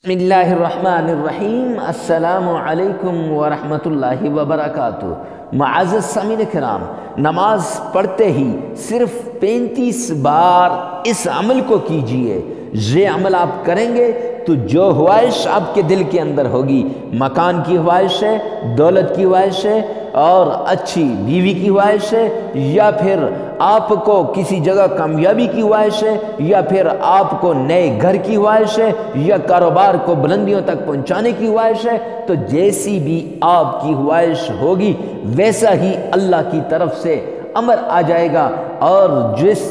بسم اللہ الرحمن الرحیم۔ السلام علیکم ورحمۃ اللہ وبرکاتہ۔ معزز سامعین کرام، نماز پڑھتے ہی صرف 35 بار اس عمل کو کیجئے۔ یہ عمل آپ کریں گے تو جو خواہش آپ کے دل کے اندر ہوگی، مکان کی خواہش ہے، دولت کی خواہش ہے، اور اچھی بیوی کی خواہش ہے، یا پھر آپ کو کسی جگہ کامیابی کی خواہش ہے، یا پھر آپ کو نئے گھر کی خواہش ہے، یا کاروبار کو بلندیوں تک پہنچانے کی خواہش ہے، تو جیسی بھی آپ کی خواہش ہوگی ویسا ہی اللہ کی طرف سے امر آ جائے گا، اور جس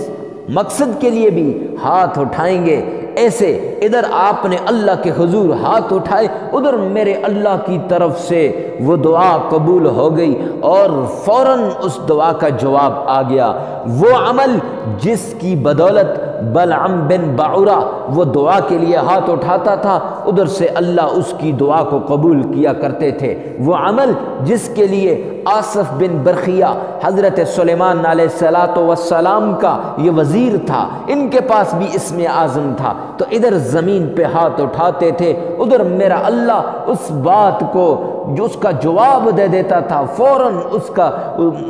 مقصد کے لیے بھی ہاتھ اٹھائیں گے، ایسے ادھر آپ نے اللہ کے حضور ہاتھ اٹھائے، ادھر میرے اللہ کی طرف سے وہ دعا قبول ہو گئی اور فوراً اس دعا کا جواب آ گیا۔ وہ عمل جس کی بدولت بلعم بن بعورہ وہ دعا کے لیے ہاتھ اٹھاتا تھا، ادھر سے اللہ اس کی دعا کو قبول کیا کرتے تھے۔ وہ عمل جس کے لیے آصف بن برخیہ حضرت سلیمان علیہ السلام کا یہ وزیر تھا، ان کے پاس بھی اسم اعظم تھا، تو ادھر زمین پہ ہاتھ اٹھاتے تھے، ادھر میرا اللہ اس بات کو جو اس کا جواب دے دیتا تھا، فوراً اس کا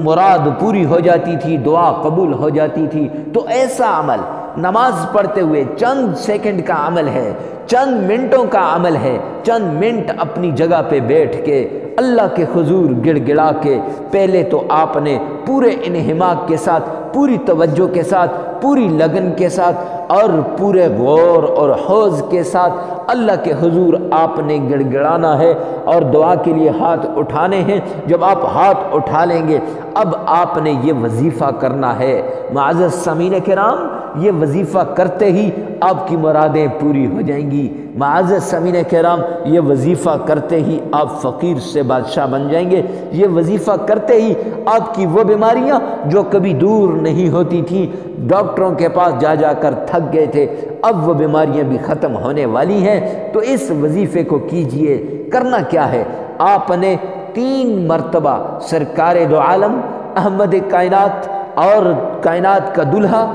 مراد پوری ہو جاتی تھی، دعا قبول ہو جاتی تھی۔ تو ایسا عمل نماز پڑھتے ہوئے چند سیکنڈ کا عمل ہے، چند منٹوں کا عمل ہے، چند منٹ اپنی جگہ پہ بیٹھ کے اللہ کے حضور گڑ گڑا کے پہلے تو آپ نے پورے انہماک کے ساتھ، پوری توجہ کے ساتھ، پوری لگن کے ساتھ اور پورے غور اور حوض کے ساتھ اللہ کے حضور آپ نے گڑ گڑانا ہے اور دعا کے لیے ہاتھ اٹھانے ہیں۔ جب آپ ہاتھ اٹھا لیں گے اب آپ نے یہ وظیفہ کرنا ہے۔ معزز سامعین کرام، یہ وظیفہ کرتے ہی آپ کی مرادیں پوری ہو جائیں گی۔ معزز سامعین کرام، یہ وظیفہ کرتے ہی آپ فقیر سے بادشاہ بن جائیں گے۔ یہ وظیفہ کرتے ہی آپ کی وہ بیماریاں جو کبھی دور نہیں ہوتی تھیں، ڈاکٹروں کے پاس جا جا کر تھک گئے تھے، اب وہ بیماریاں بھی ختم ہونے والی ہیں۔ تو اس وظیفے کو کیجئے۔ کرنا کیا ہے؟ آپ نے 3 مرتبہ سرکار دو عالم احمد کائنات اور کائنات کا دلہا،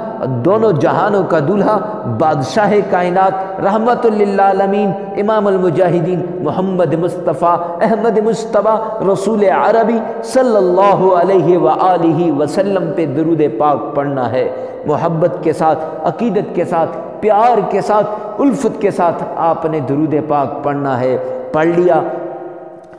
دونوں جہانوں کا دلہا، بادشاہ کائنات، رحمت للعالمین، امام المجاہدین، محمد مصطفیٰ احمد مصطفیٰ رسول عربی صلی اللہ علیہ وآلہ وسلم پہ درود پاک پڑھنا ہے۔ محبت کے ساتھ، عقیدت کے ساتھ، پیار کے ساتھ، الفت کے ساتھ آپ نے درود پاک پڑھنا ہے۔ پڑھ لیا،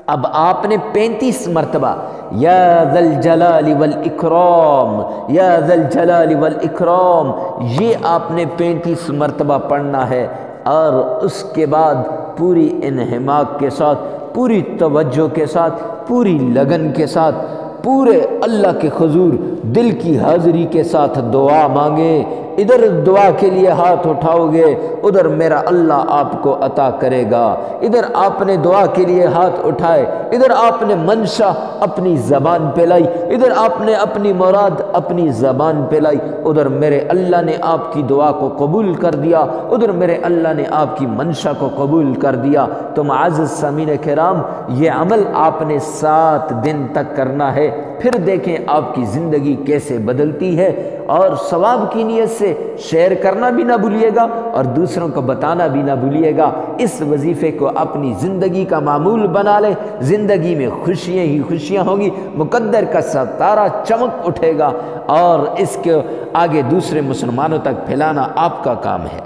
اب آپ نے 35 مرتبہ یا ذا الجلال والاکرام، یا ذا الجلال والاکرام، یہ آپ نے 35 مرتبہ پڑھنا ہے، اور اس کے بعد پوری انہماک کے ساتھ، پوری توجہ کے ساتھ، پوری لگن کے ساتھ، پورے اللہ کے حضور دل کی حاضری کے ساتھ دعا مانگیں۔ ادھر دعا کے لیے ہاتھ اٹھاؤ گے، ادھر میرا اللہ آپ کو عطا کرے گا۔ ادھر آپ نے دعا کے لیے ہاتھ اٹھائے، ادھر آپ نے منشا اپنی زبان پہ لائی، ادھر آپ نے اپنی مراد اپنی زبان پہ لائی، ادھر میرے اللہ نے آپ کی دعا کو قبول کر دیا، ادھر میرے اللہ نے آپ کی منشا کو قبول کر دیا۔ تو معزز سامعین کرام، یہ عمل آپ نے 7 دن تک کرنا ہے، پھر دیکھیں آپ کی زندگی کیسے بدلتی ہے۔ اور ثواب کی نیت سے شیئر کرنا بھی نہ بھولیے گا اور دوسروں کو بتانا بھی نہ بھولیے گا۔ اس وظیفے کو اپنی زندگی کا معمول بنا لیں، زندگی میں خوشیاں ہی خوشیاں ہوں گی، مقدر کا ستارہ چمک اٹھے گا، اور اس کے آگے دوسرے مسلمانوں تک پھیلانا آپ کا کام ہے۔